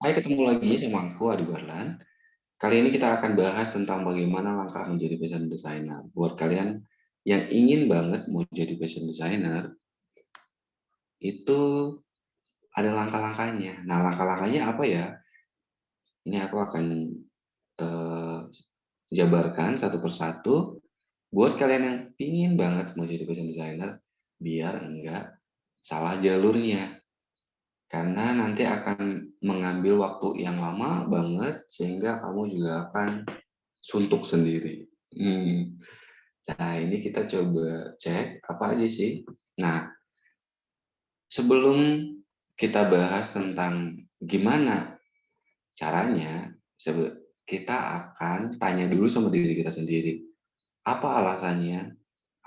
Hai, ketemu lagi sama aku, Adi Barlan. Kali ini kita akan bahas tentang bagaimana langkah menjadi fashion designer. Buat kalian yang ingin banget mau jadi fashion designer, itu ada langkah-langkahnya. Nah, langkah-langkahnya apa ya? Ini aku akan eh, jabarkan satu persatu. Buat kalian yang ingin banget mau jadi fashion designer, biar enggak salah jalurnya. Karena nanti akan mengambil waktu yang lama banget, sehingga kamu juga akan suntuk sendiri. Nah, ini kita coba cek apa aja sih. Nah, sebelum kita bahas tentang gimana caranya, kita akan tanya dulu sama diri kita sendiri. Apa alasannya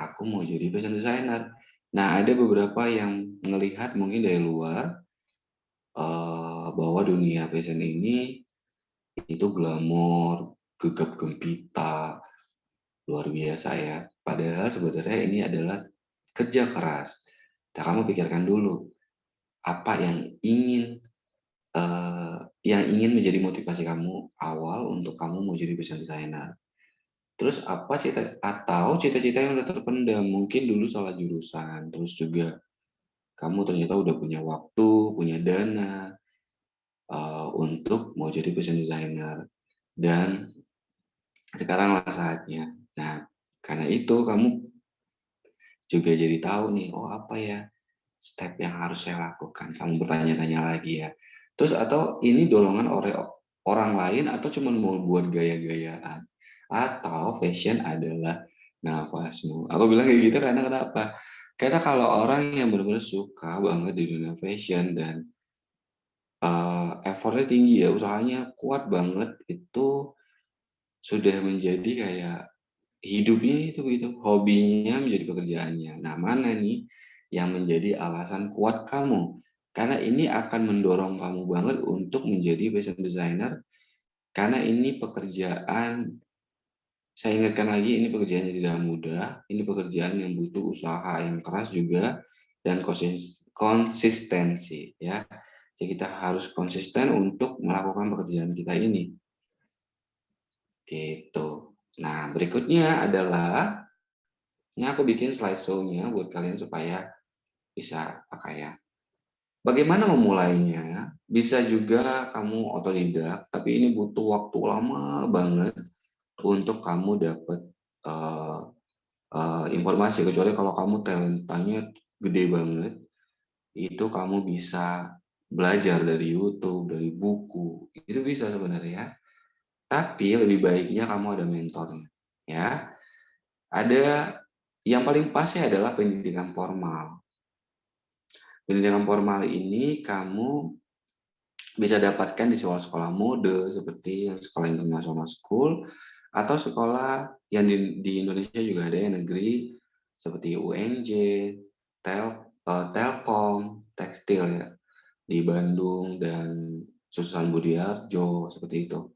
aku mau jadi fashion designer? Nah, ada beberapa yang melihat mungkin dari luar bahwa dunia fashion ini itu glamor, gegap gempita, luar biasa ya. Padahal sebenarnya ini adalah kerja keras. Nah, kamu pikirkan dulu apa yang ingin menjadi motivasi kamu awal untuk kamu mau jadi fashion designer. Terus apa cita-cita yang udah terpendam, mungkin dulu salah jurusan, terus juga kamu ternyata udah punya waktu, punya dana untuk mau jadi fashion designer dan sekarang lah saatnya. Nah, karena itu kamu juga jadi tahu nih, oh apa ya step yang harus saya lakukan. Kamu bertanya-tanya lagi ya. Terus atau ini dorongan oleh orang lain atau cuma mau buat gaya-gayaan. Atau fashion adalah nafasmu. Aku bilang kayak gitu karena kenapa? Karena kalau orang yang benar-benar suka banget di dunia fashion dan effortnya tinggi ya, usahanya kuat banget, itu sudah menjadi kayak hidupnya itu begitu, hobinya menjadi pekerjaannya. Nah, mana nih yang menjadi alasan kuat kamu? Karena ini akan mendorong kamu banget untuk menjadi fashion designer, karena ini pekerjaan, saya ingatkan lagi, ini pekerjaan yang tidak mudah, ini pekerjaan yang butuh usaha yang keras juga, dan konsistensi ya. Jadi kita harus konsisten untuk melakukan pekerjaan kita ini. Gitu. Nah, berikutnya adalah ini aku bikin slideshow-nya buat kalian supaya bisa pakai ya. Bagaimana memulainya? Bisa juga kamu otodidak, tapi ini butuh waktu lama banget untuk kamu dapat informasi. Kecuali kalau kamu talentanya gede banget, itu kamu bisa belajar dari YouTube, dari buku. Itu bisa sebenarnya. Tapi lebih baiknya kamu ada mentornya. Ya, ada yang paling pasnya adalah pendidikan formal. Pendidikan formal ini kamu bisa dapatkan di sekolah-sekolah mode seperti yang sekolah international school atau sekolah yang di Indonesia juga ada yang negeri seperti UNJ, Telkom, Tekstil ya di Bandung dan Sususan Budiarjo seperti itu.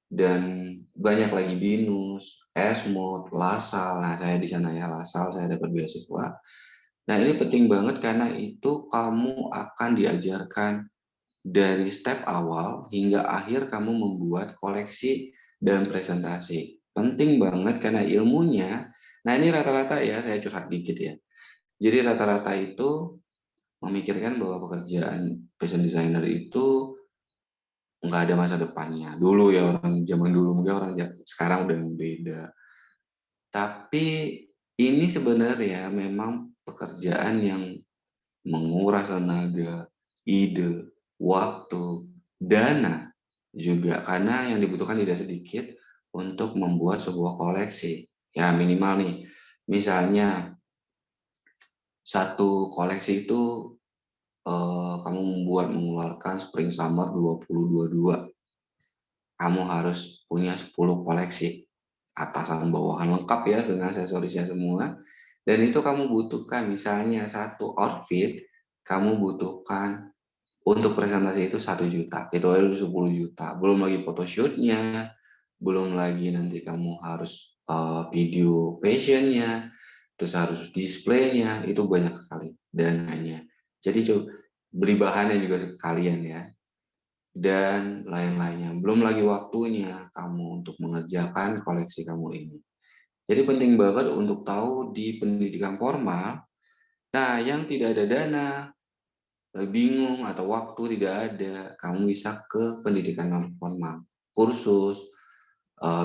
Dan banyak lagi BINUS, Esmod, Lasal. Nah, saya di sana ya Lasal, saya dapat beasiswa. Nah, ini penting banget karena itu kamu akan diajarkan dari step awal hingga akhir kamu membuat koleksi dan presentasi. Penting banget karena ilmunya, nah ini rata-rata ya, saya curhat dikit ya. Jadi rata-rata itu memikirkan bahwa pekerjaan fashion designer itu nggak ada masa depannya. Dulu ya orang zaman dulu, mungkin orang sekarang udah beda. Tapi ini sebenarnya memang pekerjaan yang menguras tenaga, ide, waktu, dana juga karena yang dibutuhkan tidak sedikit untuk membuat sebuah koleksi. Ya minimal nih, misalnya satu koleksi itu kamu mengeluarkan Spring Summer 2022. Kamu harus punya 10 koleksi atasan bawahan lengkap ya dengan aksesorisnya semua. Dan itu kamu butuhkan misalnya satu outfit kamu butuhkan untuk presentasi itu 1 juta, itu aja 10 juta. Belum lagi photoshootnya, belum lagi nanti kamu harus video fashionnya, terus harus displaynya, itu banyak sekali dananya. Jadi beli bahannya juga sekalian ya. dan lain-lainnya. Belum lagi waktunya kamu untuk mengerjakan koleksi kamu ini. Jadi penting banget untuk tahu di pendidikan formal, nah yang tidak ada dana, bingung atau waktu tidak ada, kamu bisa ke pendidikan non formal. Kursus,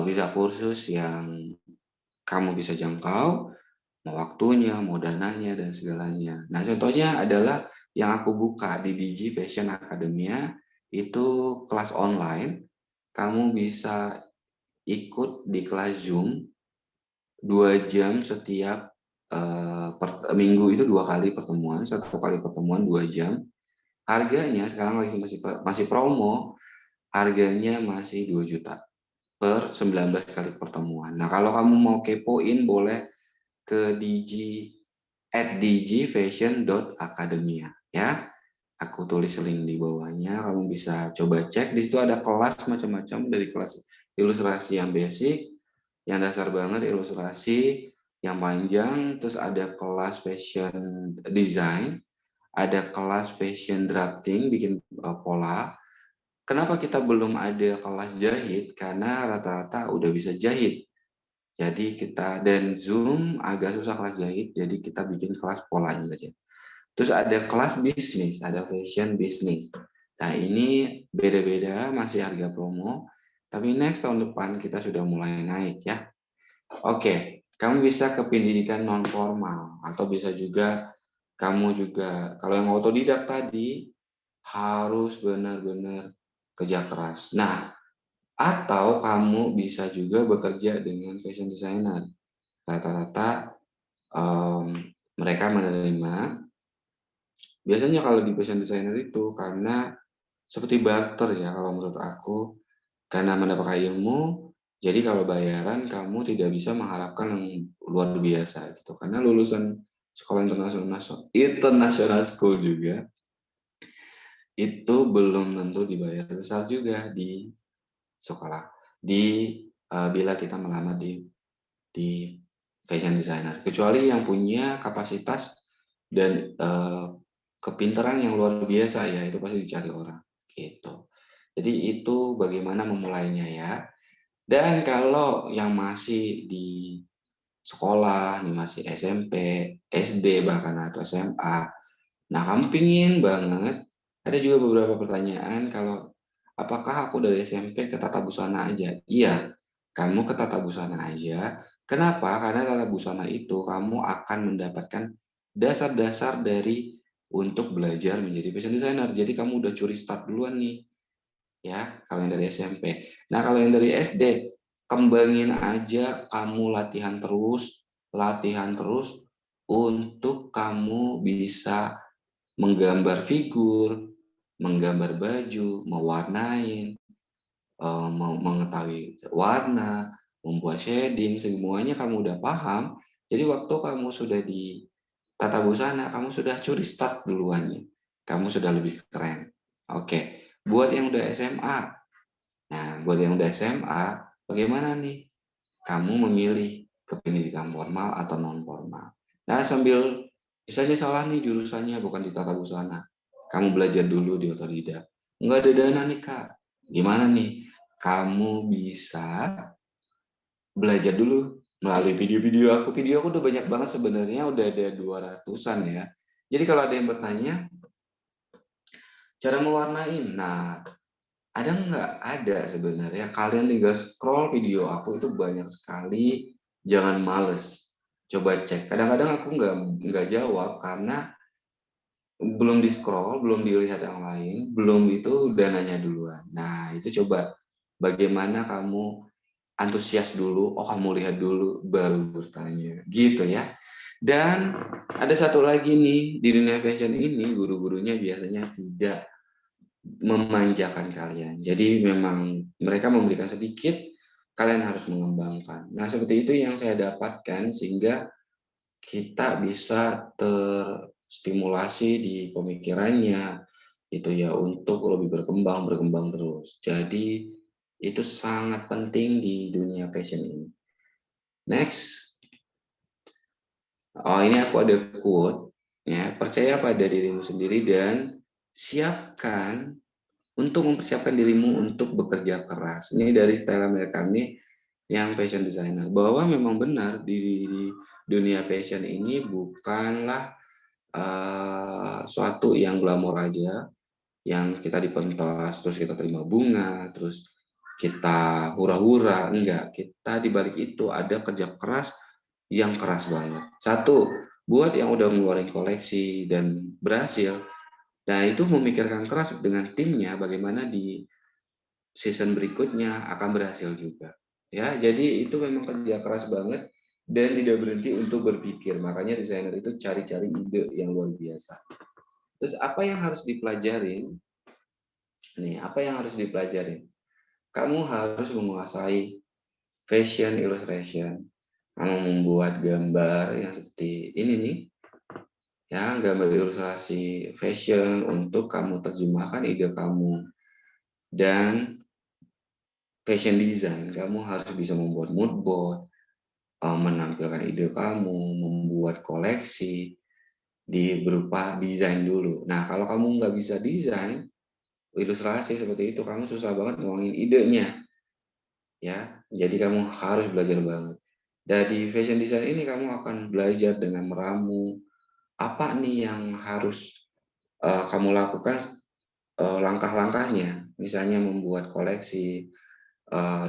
bisa kursus yang kamu bisa jangkau, mau waktunya, mau dananya, dan segalanya. Nah, contohnya adalah yang aku buka di Digi Fashion Academia, itu kelas online. Kamu bisa ikut di kelas Zoom 2 jam setiap minggu, itu 2 kali pertemuan, 1 kali pertemuan 2 jam. Harganya sekarang lagi masih promo, harganya masih 2 juta per 19 kali pertemuan. Nah, kalau kamu mau kepoin boleh ke @digifashion.academia ya. Aku tulis link di bawahnya, kamu bisa coba cek. Di situ ada kelas macam-macam, dari kelas ilustrasi yang basic, yang dasar banget ilustrasi, yang panjang, terus ada kelas fashion design, ada kelas fashion drafting, bikin pola. Kenapa kita belum ada kelas jahit? Karena rata-rata udah bisa jahit. Jadi kita, dan Zoom agak susah kelas jahit, jadi kita bikin kelas polanya saja. Terus ada kelas bisnis, ada fashion bisnis. Nah ini beda-beda, masih harga promo, tapi next tahun depan kita sudah mulai naik ya. Oke, kamu bisa ke pendidikan non formal, atau bisa juga kamu juga, kalau yang otodidak tadi harus benar-benar kerja keras. Nah, atau kamu bisa juga bekerja dengan fashion designer. Rata-rata mereka menerima, biasanya kalau di fashion designer itu karena seperti barter ya kalau menurut aku, karena mendapatkan ilmu, jadi kalau bayaran kamu tidak bisa mengharapkan yang luar biasa gitu. Karena lulusan sekolah international school juga itu belum tentu dibayar besar juga di sekolah. Bila kita melamar di fashion designer, kecuali yang punya kapasitas dan kepintaran yang luar biasa ya, itu pasti dicari orang gitu. Jadi itu bagaimana memulainya ya. Dan kalau yang masih di sekolah, nih masih SMP, SD bahkan atau SMA, nah kamu pingin banget, ada juga beberapa pertanyaan kalau apakah aku dari SMP ke tata busana aja? Iya, kamu ke tata busana aja. Kenapa? Karena tata busana itu kamu akan mendapatkan dasar-dasar dari untuk belajar menjadi fashion designer. Jadi kamu udah curi start duluan nih, ya, kalau yang dari SMP. Nah, kalau yang dari SD, kembangin aja, kamu latihan terus untuk kamu bisa menggambar figur, menggambar baju, mewarnain, mengetahui warna, membuat shading, semuanya kamu udah paham. Jadi waktu kamu sudah di tata busana, kamu sudah curi start duluan nih. Kamu sudah lebih keren. Oke, buat yang udah SMA. Nah, buat yang udah SMA, bagaimana nih? Kamu memilih ke pendidikan formal atau non formal. Nah, sambil misalnya salah nih jurusannya bukan di tata busana. Kamu belajar dulu di otodidak. Nggak ada dana nih, Kak. Gimana nih? Kamu bisa belajar dulu melalui video-video aku. Video aku udah banyak banget sebenarnya, udah ada 200-an ya. Jadi kalau ada yang bertanya, cara mewarnain. Nah, ada nggak? Ada sebenarnya. Kalian tinggal scroll video aku itu banyak sekali. Jangan males. Coba cek. Kadang-kadang aku nggak jawab karena belum di-scroll, belum dilihat yang lain, belum itu dananya duluan. Nah, itu coba bagaimana kamu antusias dulu, oh kamu lihat dulu, baru bertanya. Gitu ya. Dan ada satu lagi nih, di dunia fashion ini, guru-gurunya biasanya tidak memanjakan kalian. Jadi memang mereka memberikan sedikit, kalian harus mengembangkan. Nah, seperti itu yang saya dapatkan sehingga kita bisa terstimulasi di pemikirannya itu ya untuk lebih berkembang terus. Jadi itu sangat penting di dunia fashion ini. Next. Oh, ini aku ada quote ya, percaya pada dirimu sendiri dan siapkan untuk mempersiapkan dirimu untuk bekerja keras. Ini dari Stella Mercani yang fashion designer, bahwa memang benar di dunia fashion ini bukanlah suatu yang glamor aja, yang kita dipentas, terus kita terima bunga, terus kita hura-hura. Enggak, kita di balik itu ada kerja keras yang keras banget. Satu, buat yang udah ngeluarin koleksi dan berhasil, nah itu memikirkan keras dengan timnya bagaimana di season berikutnya akan berhasil juga. Ya, jadi itu memang kerja keras banget dan tidak berhenti untuk berpikir. Makanya desainer itu cari-cari ide yang luar biasa. Terus apa yang harus dipelajarin? Nih, apa yang harus dipelajarin? Kamu harus menguasai fashion illustration. Kamu membuat gambar yang seperti ini nih, ya, gambar ilustrasi fashion untuk kamu terjemahkan ide kamu. Dan fashion design, kamu harus bisa membuat mood board, menampilkan ide kamu, membuat koleksi di berupa desain dulu. Nah, kalau kamu nggak bisa desain, ilustrasi seperti itu, kamu susah banget ngomongin idenya. Ya, jadi kamu harus belajar banget. Dari fashion design ini kamu akan belajar dengan meramu apa nih yang harus kamu lakukan, langkah-langkahnya. Misalnya membuat koleksi,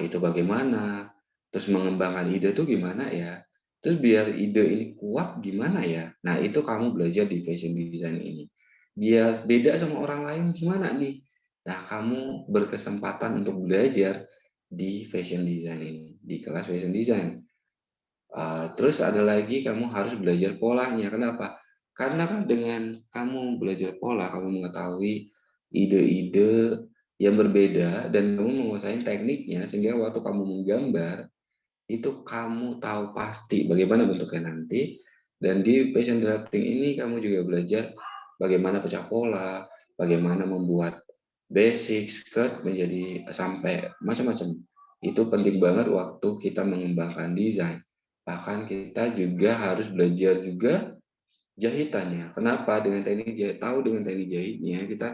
itu bagaimana, terus mengembangkan ide itu gimana ya, terus biar ide ini kuat gimana ya. Nah, itu kamu belajar di fashion design ini. Biar beda sama orang lain gimana nih. Nah, kamu berkesempatan untuk belajar di fashion design ini, di kelas fashion design. Terus ada lagi kamu harus belajar polanya. Kenapa? Karena kan dengan kamu belajar pola, kamu mengetahui ide-ide yang berbeda dan kamu menguasai tekniknya sehingga waktu kamu menggambar itu kamu tahu pasti bagaimana bentuknya nanti. Dan di fashion drafting ini kamu juga belajar bagaimana pecah pola, bagaimana membuat basic skirt menjadi sampai macam-macam. Itu penting banget waktu kita mengembangkan desain. Bahkan kita juga harus belajar juga jahitannya. Kenapa? Dengan teknik jahit, tahu dengan teknik jahitnya, kita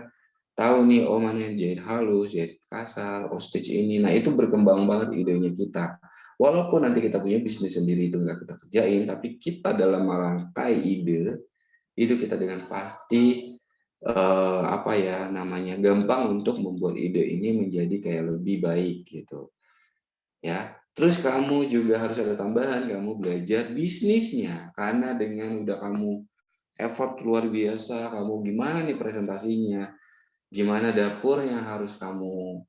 tahu nih, oh mana yang jahit halus, jahit kasar, oh stitch ini. Nah, itu berkembang banget idenya kita. Walaupun nanti kita punya bisnis sendiri, itu nggak kita kerjain, tapi kita dalam merangkai ide, itu kita dengan pasti apa ya namanya, gampang untuk membuat ide ini menjadi kayak lebih baik gitu. Ya, terus kamu juga harus ada tambahan, kamu belajar bisnisnya, karena dengan udah kamu effort luar biasa, kamu gimana nih presentasinya, gimana dapurnya harus kamu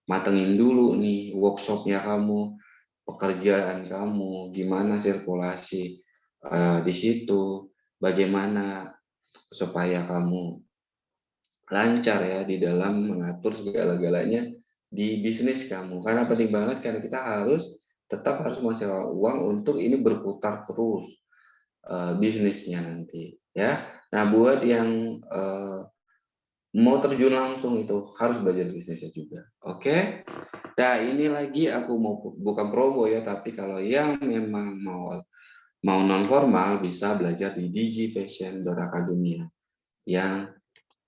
matengin dulu nih, workshopnya kamu, pekerjaan kamu, gimana sirkulasi di situ, bagaimana supaya kamu lancar ya di dalam mengatur segala-galanya di bisnis kamu. Karena penting banget, karena kita harus tetap harus menghasilkan uang untuk ini berputar terus bisnisnya nanti ya. Nah, buat yang mau terjun langsung itu harus belajar bisnisnya juga. Oke. Nah, ini lagi aku mau bukan promo ya, tapi kalau yang memang mau non formal bisa belajar di digifashion.academia yang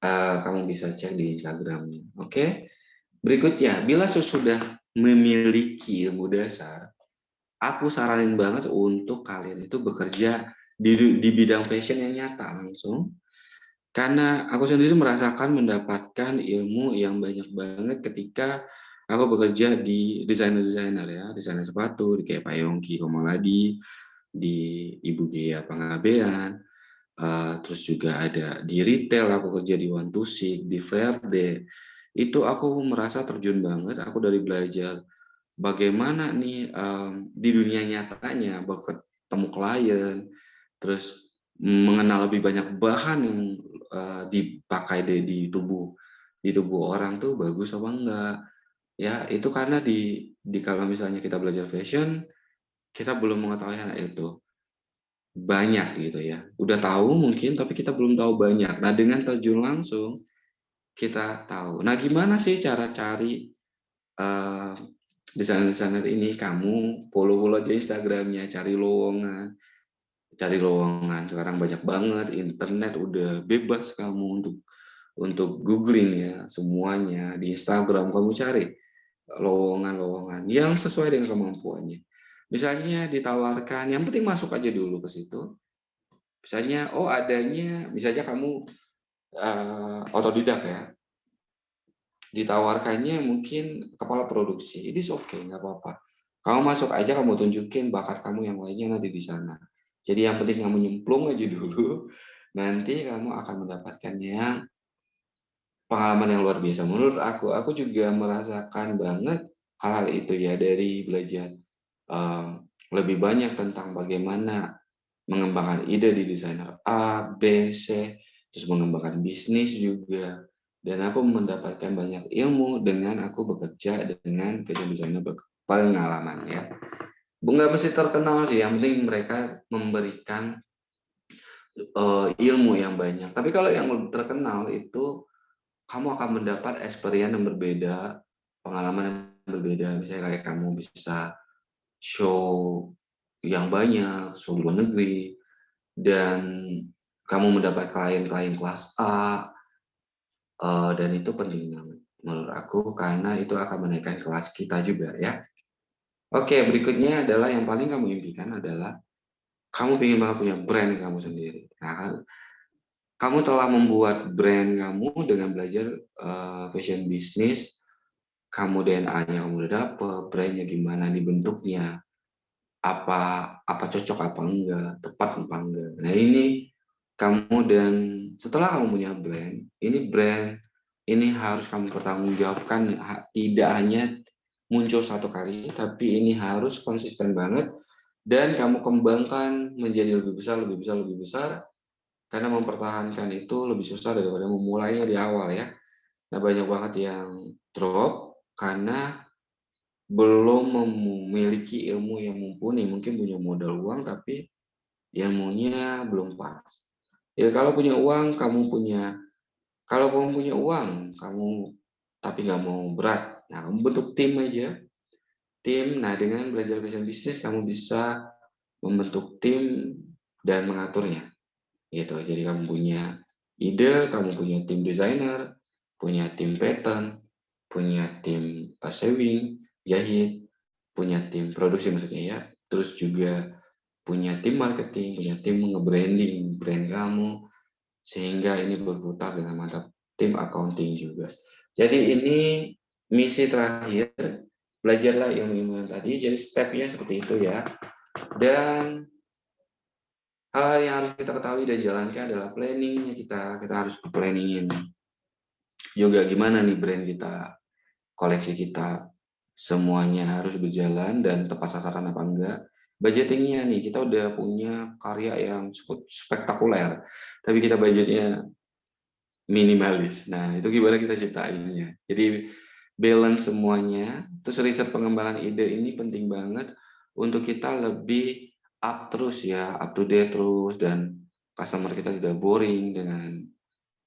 kamu bisa cek di Instagramnya. Oke. Berikutnya, bila sudah memiliki ilmu dasar, aku saranin banget untuk kalian itu bekerja di bidang fashion yang nyata langsung. Karena aku sendiri merasakan mendapatkan ilmu yang banyak banget ketika aku bekerja di desainer-desainer ya, desainer sepatu di kayak Pak Yongki Komoladi, di Ibu Gea Pangabean, terus juga ada di retail, aku kerja di One to Six, di Verde. Itu aku merasa terjun banget, aku dari belajar bagaimana nih di dunia nyatanya bertemu klien, terus mengenal lebih banyak bahan yang dipakai di tubuh orang tuh bagus apa enggak. Ya, itu karena di kalau misalnya kita belajar fashion, kita belum mengetahui hal itu banyak gitu ya. Udah tahu mungkin tapi kita belum tahu banyak. Nah, dengan terjun langsung kita tahu. Nah, gimana sih cara cari desainer-desainer ini? Kamu follow aja Instagramnya, cari lowongan. Cari lowongan sekarang banyak banget, internet udah bebas kamu untuk untuk googling ya semuanya di Instagram, kamu cari lowongan-lowongan yang sesuai dengan kemampuannya. Misalnya ditawarkan, yang penting masuk aja dulu ke situ. Misalnya, oh adanya, misalnya kamu otodidak ya, ditawarkannya mungkin kepala produksi, ini oke, nggak apa-apa. Kamu masuk aja, kamu tunjukin bakat kamu yang lainnya nanti di sana. Jadi yang penting kamu nyemplung aja dulu, nanti kamu akan mendapatkan yang pengalaman yang luar biasa. Menurut aku juga merasakan banget hal-hal itu ya dari belajar lebih banyak tentang bagaimana mengembangkan ide di desainer A, B, C, terus mengembangkan bisnis juga. Dan aku mendapatkan banyak ilmu dengan aku bekerja dengan fashion designer berpengalaman ya. Nggak mesti terkenal sih, yang penting mereka memberikan ilmu yang banyak. Tapi kalau yang terkenal itu kamu akan mendapat experience yang berbeda, pengalaman yang berbeda. Misalnya kayak kamu bisa show yang banyak, show di luar negeri, dan kamu mendapat klien-klien kelas A, dan itu penting banget menurut aku karena itu akan menaikkan kelas kita juga ya. Oke, berikutnya adalah yang paling kamu impikan adalah kamu ingin banget punya brand kamu sendiri. Nah, kamu telah membuat brand kamu dengan belajar fashion business, kamu DNA-nya kamu udah dapet, brand-nya gimana nih bentuknya, apa cocok apa enggak, tepat apa enggak. Nah ini kamu dan setelah kamu punya brand ini harus kamu pertanggungjawabkan, tidak hanya muncul satu kali, tapi ini harus konsisten banget dan kamu kembangkan menjadi lebih besar, lebih besar, lebih besar, karena mempertahankan itu lebih susah daripada memulainya di awal ya. Nah banyak banget yang drop karena belum memiliki ilmu yang mumpuni, mungkin punya modal uang tapi ilmunya belum pas. Ya kalau punya uang, kalau kamu punya uang, kamu tapi nggak mau berat, nah kamu bentuk tim aja. Tim, nah dengan belajar fashion bisnis kamu bisa membentuk tim dan mengaturnya. Gitu. Jadi kamu punya ide, kamu punya tim desainer, punya tim pattern, punya tim sewing, jahit, punya tim produksi maksudnya ya, terus juga punya tim marketing, punya tim nge-branding brand kamu, sehingga ini berputar dengan mantap tim accounting juga. Jadi ini misi terakhir, belajarlah ilmu-ilmu yang tadi, jadi step-nya seperti itu ya. Dan hal yang harus kita ketahui dan jalankan adalah planningnya kita harus planningin juga gimana nih brand kita, koleksi kita, semuanya harus berjalan dan tepat sasaran apa enggak. Budgetingnya nih, kita udah punya karya yang cukup spektakuler, tapi kita budgetnya minimalis. Nah, itu gimana kita ciptainnya. Jadi balance semuanya, terus riset pengembangan ide ini penting banget untuk kita lebih up terus ya, up to date terus, dan customer kita tidak boring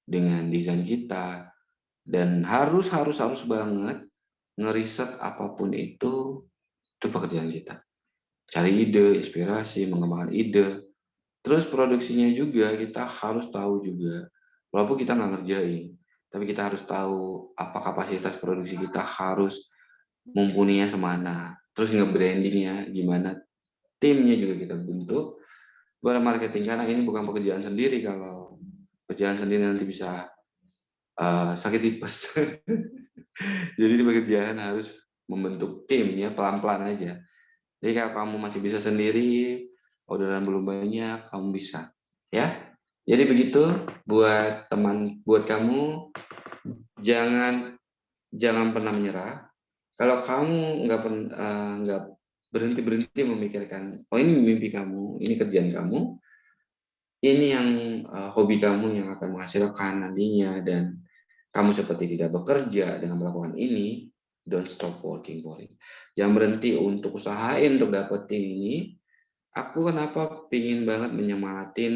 dengan desain kita. Dan harus banget ngeriset apapun itu pekerjaan kita. Cari ide, inspirasi, mengembangkan ide. Terus produksinya juga kita harus tahu juga. Walaupun kita nggak ngerjain, tapi kita harus tahu apa kapasitas produksi kita harus mumpuninya semana. Terus nge-brandingnya gimana, timnya juga kita bentuk. Buat marketing, karena ini bukan pekerjaan sendiri. Kalau pekerjaan sendiri nanti bisa sakit tipes. Jadi di pekerjaan harus membentuk tim ya, pelan-pelan aja. Jadi kalau kamu masih bisa sendiri, orderan belum banyak, kamu bisa. Ya. Jadi begitu buat kamu, jangan pernah menyerah. Kalau kamu nggak berhenti memikirkan, oh ini mimpi kamu, ini kerjaan kamu, ini yang hobi kamu yang akan menghasilkan nantinya, dan kamu seperti tidak bekerja dengan melakukan ini, don't stop working for it. Jangan berhenti untuk usahain untuk dapetin ini. Aku kenapa pingin banget menyemangatin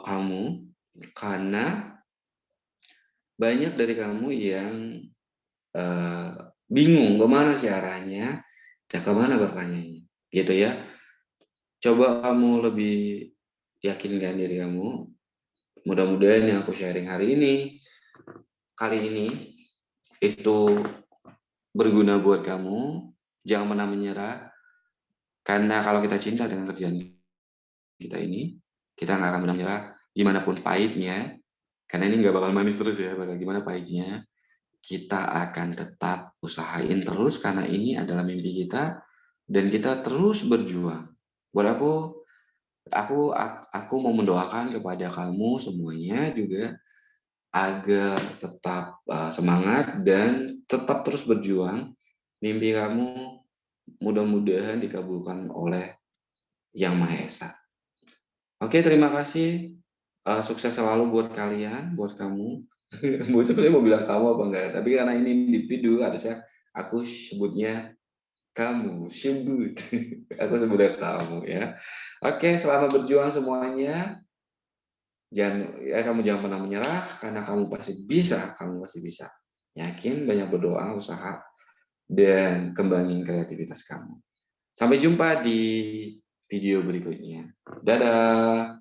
kamu, karena banyak dari kamu yang bingung kemana sih arahnya dan kemana bertanyanya, gitu ya. Coba kamu lebih yakinkan diri kamu, mudah-mudahan yang aku sharing kali ini itu berguna buat kamu. Jangan pernah menyerah, karena kalau kita cinta dengan kerjaan kita ini, kita nggak akan pernah menyerah gimana pun pahitnya, karena ini nggak bakal manis terus ya, bakal gimana pahitnya, kita akan tetap usahain terus karena ini adalah mimpi kita dan kita terus berjuang. Buat aku mau mendoakan kepada kamu semuanya juga agar tetap semangat dan tetap terus berjuang. Mimpi kamu mudah-mudahan dikabulkan oleh Yang Maha Esa. Oke, terima kasih. Sukses selalu buat kalian, buat kamu. Sebenarnya mau bilang kamu apa enggak, tapi karena ini individu, harusnya aku sebutnya kamu, sebut. Aku sebutnya kamu ya. Oke, selamat berjuang semuanya. Kamu jangan pernah menyerah, karena kamu pasti bisa, Yakin, banyak berdoa, usaha, dan kembangin kreativitas kamu. Sampai jumpa di video berikutnya. Dadah.